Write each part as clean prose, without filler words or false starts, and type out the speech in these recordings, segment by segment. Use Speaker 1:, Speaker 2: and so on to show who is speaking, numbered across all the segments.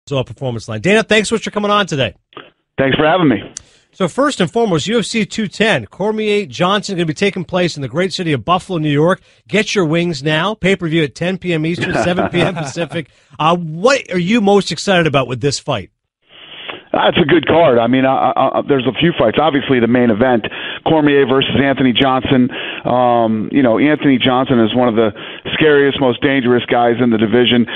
Speaker 1: Performance Line. Dana, thanks so much for coming on today.
Speaker 2: Thanks for having me.
Speaker 1: So first and foremost, UFC 210, Cormier Johnson going to be taking place in the great city of Buffalo, New York. Get your wings now. Pay-per-view at 10 p.m. Eastern, 7 p.m. Pacific. What are you most excited about with this fight?
Speaker 2: It's a good card. I mean, there's a few fights. Obviously, the main event, Cormier versus Anthony Johnson. Anthony Johnson is one of the scariest, most dangerous guys in the division.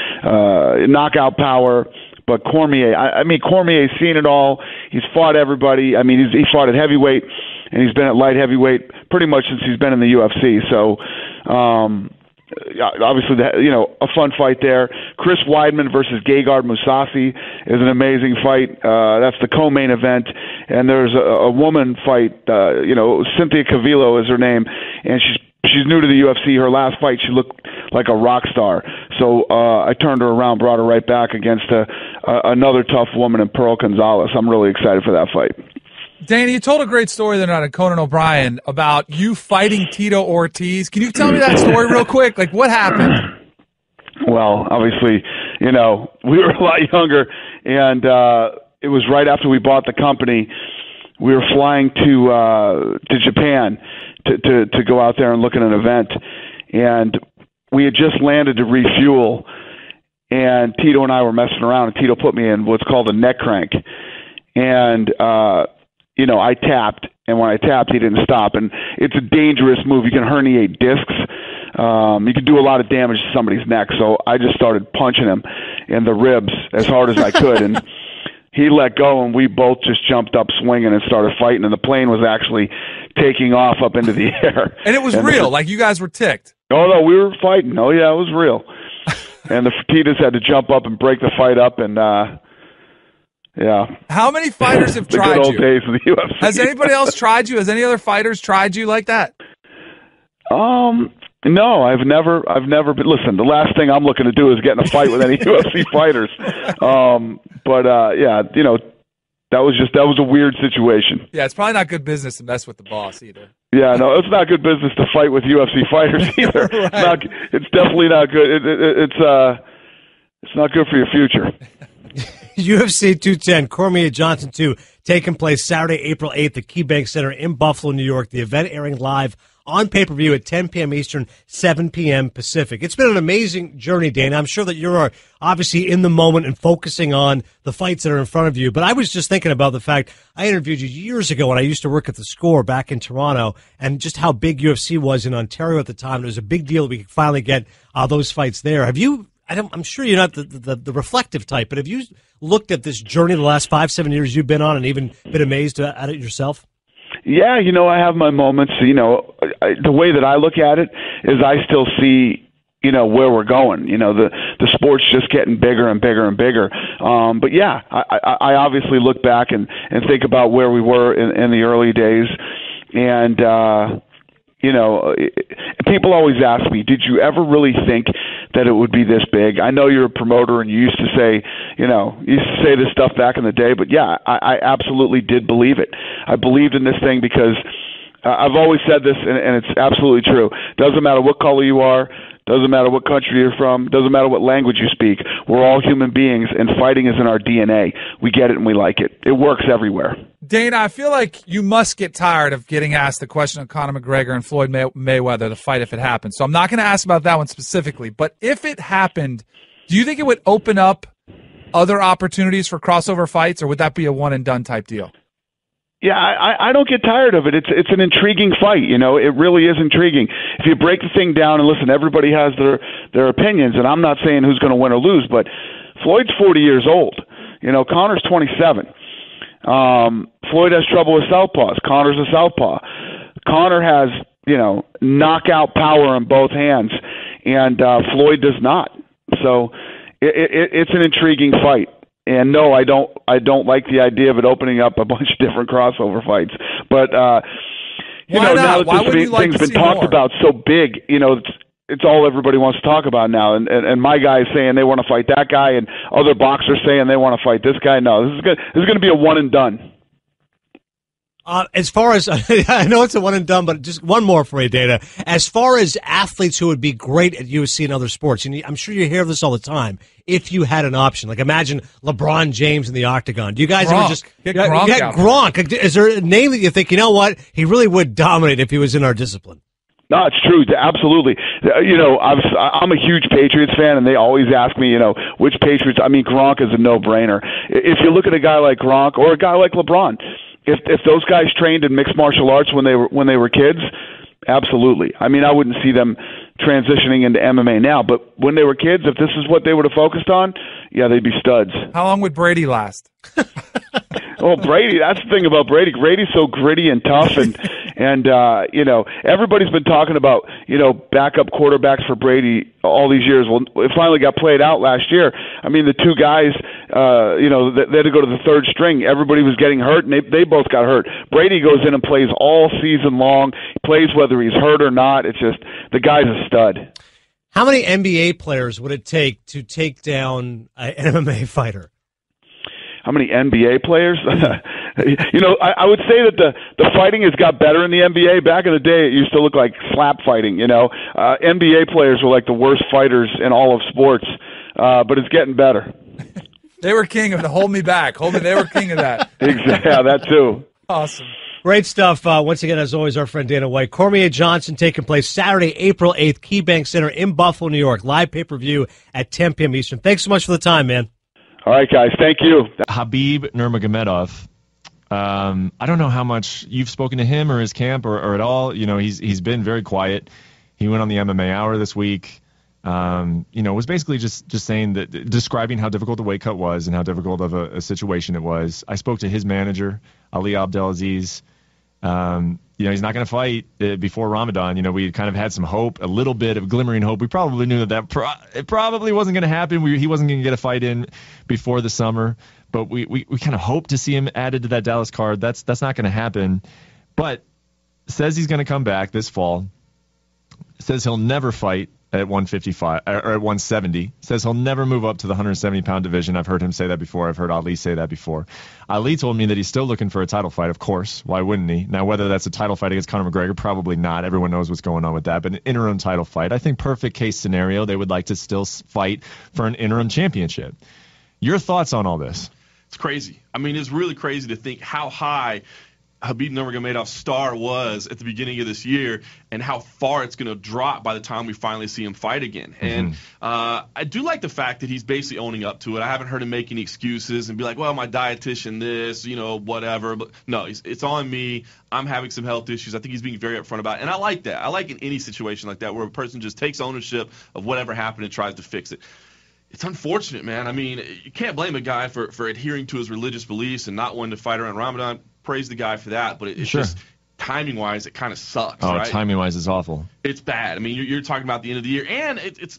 Speaker 2: Knockout power. But Cormier, Cormier's seen it all. He's fought everybody. I mean, he fought at heavyweight, and he's been at light heavyweight pretty much since he's been in the UFC. So, obviously, a fun fight there. Chris Weidman versus Gegard Mousasi is an amazing fight. That's the co-main event. And there's a woman fight. Cynthia Cavillo is her name, and she's new to the UFC. Her last fight, she looked like a rock star. So I turned her around, brought her right back against another tough woman in Pearl Gonzalez. I'm really excited for that fight.
Speaker 3: Dana, you told a great story the night on Conan O'Brien about you fighting Tito Ortiz. Can you tell me that story real quick? Like, what happened?
Speaker 2: Well, obviously, we were a lot younger, and it was right after we bought the company. We were flying to Japan to go out there and look at an event, and we had just landed to refuel, and Tito and I were messing around, and Tito put me in what's called a neck crank, and I tapped, and when I tapped, he didn't stop. And it's a dangerous move. You can herniate discs. You can do a lot of damage to somebody's neck. So I just started punching him in the ribs as hard as I could. And he let go, and we both just jumped up swinging and started fighting. And the plane was actually taking off up into the air.
Speaker 3: And it was real? Like you guys were ticked?
Speaker 2: Oh, no, we were fighting. Oh, yeah, it was real. And the Fertittas had to jump up and break the fight up, and yeah.
Speaker 3: How many fighters have tried
Speaker 2: the good old
Speaker 3: you?
Speaker 2: Days of the UFC.
Speaker 3: Has anybody else tried you? Has any other fighters tried you like that?
Speaker 2: No, I've never been. Listen, the last thing I'm looking to do is get in a fight with any UFC fighters. That was a weird situation.
Speaker 3: Yeah, it's probably not good business to mess with the boss either.
Speaker 2: Yeah, no, it's not good business to fight with UFC fighters either.
Speaker 3: Right.
Speaker 2: It's definitely not good. It's not good for your future.
Speaker 1: UFC 210, Cormier Johnson 2, taking place Saturday, April 8th at KeyBank Center in Buffalo, New York. The event airing live on pay-per-view at 10 p.m. Eastern, 7 p.m. Pacific. It's been an amazing journey, Dana. I'm sure that you're obviously in the moment and focusing on the fights that are in front of you. But I was just thinking about the fact I interviewed you years ago when I used to work at the Score back in Toronto, and just how big UFC was in Ontario at the time. It was a big deal we could finally get those fights there. Have you? I'm sure you're not the reflective type, but have you looked at this journey the last 5-7 years you've been on and even been amazed at it yourself?
Speaker 2: Yeah, I have my moments. The way that I look at it is I still see, where we're going. The sport's just getting bigger and bigger and bigger. But yeah, I obviously look back and think about where we were in the early days. And, people always ask me, did you ever really think that it would be this big? I know you're a promoter and you used to say this stuff back in the day, but yeah, I absolutely did believe it. I believed in this thing because I've always said this, and it's absolutely true. Doesn't matter what color you are, doesn't matter what country you're from, doesn't matter what language you speak. We're all human beings, and fighting is in our DNA. We get it and we like it. It works everywhere.
Speaker 3: Dana, I feel like you must get tired of getting asked the question of Conor McGregor and Floyd Mayweather, the fight if it happens. So I'm not going to ask about that one specifically. But if it happened, do you think it would open up other opportunities for crossover fights, or would that be a one-and-done type deal?
Speaker 2: Yeah, I don't get tired of it. It's an intriguing fight. It really is intriguing. If you break the thing down and listen, everybody has their opinions, and I'm not saying who's going to win or lose, but Floyd's 40 years old. Conor's 27. Floyd has trouble with southpaws. Conor's a southpaw. Conor has, knockout power in both hands, and Floyd does not. So it's an intriguing fight. And no, I don't like the idea of it opening up a bunch of different crossover fights. But now that this thing's been talked about so big, it's all everybody wants to talk about now. And my guy is saying they want to fight that guy, and other boxers saying they want to fight this guy. No, this is going to be a one and done.
Speaker 1: As far as I know, it's a one and done, but just one more for you, Dana. As far as athletes who would be great at UFC and other sports, and I'm sure you hear this all the time. If you had an option, like imagine LeBron James in the octagon. Do you guys ever just
Speaker 3: get Gronk?
Speaker 1: Gronk. Is there a name that you think, you know what, he really would dominate if he was in our discipline?
Speaker 2: No, it's true. Absolutely. I'm a huge Patriots fan, and they always ask me, which Patriots. I mean, Gronk is a no-brainer. If you look at a guy like Gronk or a guy like LeBron, if those guys trained in mixed martial arts when they were kids, absolutely. I mean, I wouldn't see them transitioning into MMA now, but when they were kids, if this is what they would have focused on, yeah, they'd be studs.
Speaker 3: How long would Brady last?
Speaker 2: Well, Brady, that's the thing about Brady. Brady's so gritty and tough, and everybody's been talking about, backup quarterbacks for Brady all these years. Well, it finally got played out last year. I mean, the two guys, they had to go to the third string. Everybody was getting hurt, and they both got hurt. Brady goes in and plays all season long. He plays whether he's hurt or not. It's just, the guy's a stud.
Speaker 1: How many NBA players would it take to take down an MMA fighter?
Speaker 2: How many NBA players? I would say that the fighting has got better in the NBA. Back in the day, it used to look like slap fighting. NBA players were like the worst fighters in all of sports, but it's getting better.
Speaker 3: They were king of the hold me back. They were king of that.
Speaker 2: Exactly. Yeah, that too.
Speaker 3: Awesome.
Speaker 1: Great stuff. Once again, as always, our friend Dana White. Cormier Johnson taking place Saturday, April 8th, KeyBank Center in Buffalo, New York. Live pay-per-view at 10 p.m. Eastern. Thanks so much for the time, man.
Speaker 2: All right, guys. Thank you.
Speaker 4: Khabib Nurmagomedov. I don't know how much you've spoken to him or his camp or at all. He's been very quiet. He went on the MMA Hour this week. Was basically just saying that, describing how difficult the weight cut was and how difficult of a situation it was. I spoke to his manager, Ali Abdelaziz. He's not going to fight before Ramadan. We kind of had some hope, a little bit of glimmering hope. We probably knew that it probably wasn't going to happen. He wasn't going to get a fight in before the summer, but we kind of hoped to see him added to that Dallas card. That's not going to happen. But says he's going to come back this fall. Says he'll never fight at 155 or at 170. Says he'll never move up to the 170-pound division. I've heard him say that before. I've heard Ali say that before. Ali told me that he's still looking for a title fight, of course. Why wouldn't he? Now, whether that's a title fight against Conor McGregor, probably not. Everyone knows what's going on with that. But an interim title fight, I think perfect case scenario, they would like to still fight for an interim championship. Your thoughts on all this?
Speaker 5: It's crazy. I mean, it's really crazy to think how high Khabib Nurmagomedov's star was at the beginning of this year and how far it's going to drop by the time we finally see him fight again. And I do like the fact that he's basically owning up to it. I haven't heard him make any excuses and be like, well, my dietitian this, whatever. But no, it's on me. I'm having some health issues. I think he's being very upfront about it. And I like that. I like in any situation like that where a person just takes ownership of whatever happened and tries to fix it. It's unfortunate, man. I mean, you can't blame a guy for adhering to his religious beliefs and not wanting to fight around Ramadan. Praise the guy for that, but it's just timing-wise, it kind of sucks.
Speaker 4: Oh,
Speaker 5: right?
Speaker 4: Timing-wise is awful.
Speaker 5: It's bad. I mean, you're talking about the end of the year, and it's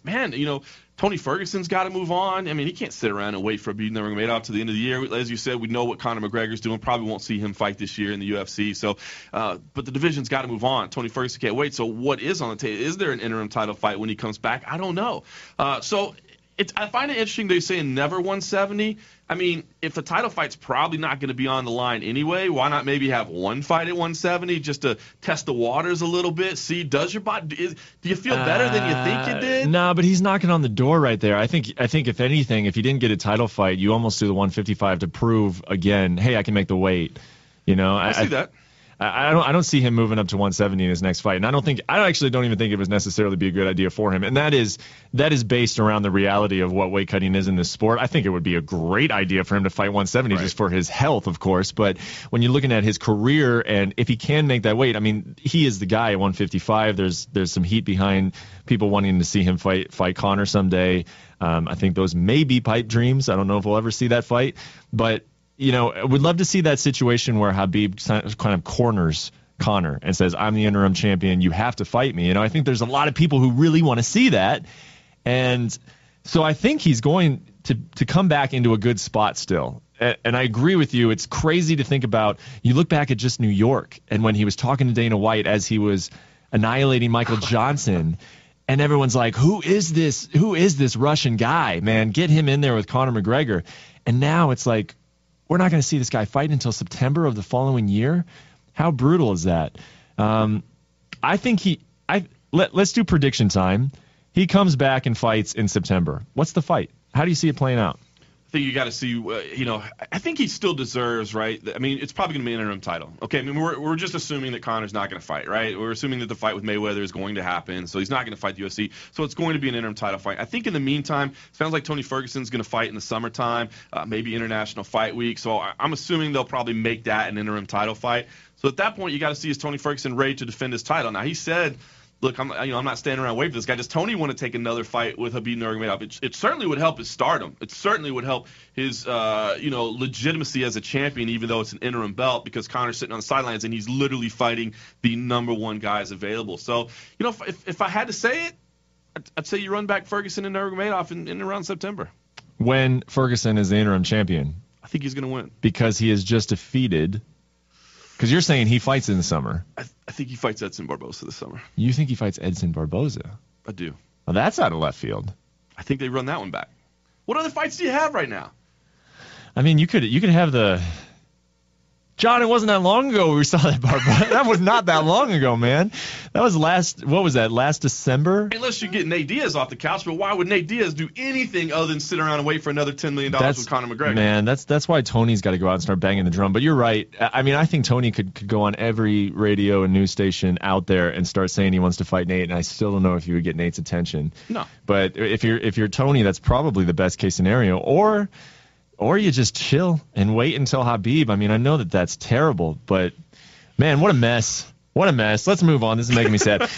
Speaker 5: Tony Ferguson's got to move on. I mean, he can't sit around and wait for a Khabib Nurmagomedov to the end of the year. As you said, we know what Conor McGregor's doing. Probably won't see him fight this year in the UFC. So, but the division's got to move on. Tony Ferguson can't wait. So, what is on the table? Is there an interim title fight when he comes back? I don't know. I find it interesting they're saying never 170. I mean, if the title fight's probably not going to be on the line anyway, why not maybe have one fight at 170 just to test the waters a little bit? See, does your body do you feel better than you think you did?
Speaker 4: No, but he's knocking on the door right there. I think if anything, if you didn't get a title fight, you almost do the 155 to prove again, hey, I can make the weight.
Speaker 5: I see that.
Speaker 4: I don't see him moving up to 170 in his next fight, and I actually don't even think it was necessarily be a good idea for him. And that is based around the reality of what weight cutting is in this sport. I think it would be a great idea for him to fight 170 just for his health, of course. But when you're looking at his career and if he can make that weight, I mean, he is the guy at 155. There's some heat behind people wanting to see him fight Conor someday. I think those may be pipe dreams. I don't know if we'll ever see that fight, but. I would love to see that situation where Khabib kind of corners Conor and says, I'm the interim champion. You have to fight me. I think there's a lot of people who really want to see that. And so I think he's going to come back into a good spot still. And I agree with you. It's crazy to think about. You look back at just New York and when he was talking to Dana White as he was annihilating Michael Johnson. And everyone's like, who is this? Who is this Russian guy, man? Get him in there with Conor McGregor. And now it's like, we're not going to see this guy fight until September of the following year. How brutal is that? I think let's do prediction time. He comes back and fights in September. What's the fight? How do you see it playing out?
Speaker 5: I think you got to see, I think he still deserves, right? I mean, it's probably going to be an interim title. Okay, I mean, we're just assuming that Conor's not going to fight, right? We're assuming that the fight with Mayweather is going to happen, so he's not going to fight the UFC. So it's going to be an interim title fight. I think in the meantime, it sounds like Tony Ferguson's going to fight in the summertime, maybe International Fight Week. So I'm assuming they'll probably make that an interim title fight. So at that point, you got to see, is Tony Ferguson ready to defend his title? Now, he said, look, I'm not standing around waiting for this guy. Does Tony want to take another fight with Khabib Nurmagomedov? It certainly would help his stardom. It certainly would help his legitimacy as a champion, even though it's an interim belt, because Conor's sitting on the sidelines and he's literally fighting the number one guys available. So, if I had to say it, I'd say you run back Ferguson and Nurmagomedov in around September.
Speaker 4: When Ferguson is the interim champion?
Speaker 5: I think he's going to win.
Speaker 4: Because he is just defeated. Because you're saying he fights in the summer.
Speaker 5: I think he fights Edson Barboza this summer.
Speaker 4: You think he fights Edson Barboza?
Speaker 5: I do.
Speaker 4: Well, that's out of left field.
Speaker 5: I think they run that one back. What other fights do you have right now?
Speaker 4: I mean, you could have the... John, it wasn't that long ago we saw that Barboza. That was not that long ago, man. That was last December?
Speaker 5: Unless you get Nate Diaz off the couch, but why would Nate Diaz do anything other than sit around and wait for another $10 million with Conor McGregor?
Speaker 4: Man, that's why Tony's got to go out and start banging the drum. But you're right. I mean, I think Tony could go on every radio and news station out there and start saying he wants to fight Nate, and I still don't know if he would get Nate's attention.
Speaker 5: No.
Speaker 4: But if you're Tony, that's probably the best case scenario. Or you just chill and wait until Khabib. I mean, I know that's terrible, but, man, what a mess. What a mess. Let's move on. This is making me sad.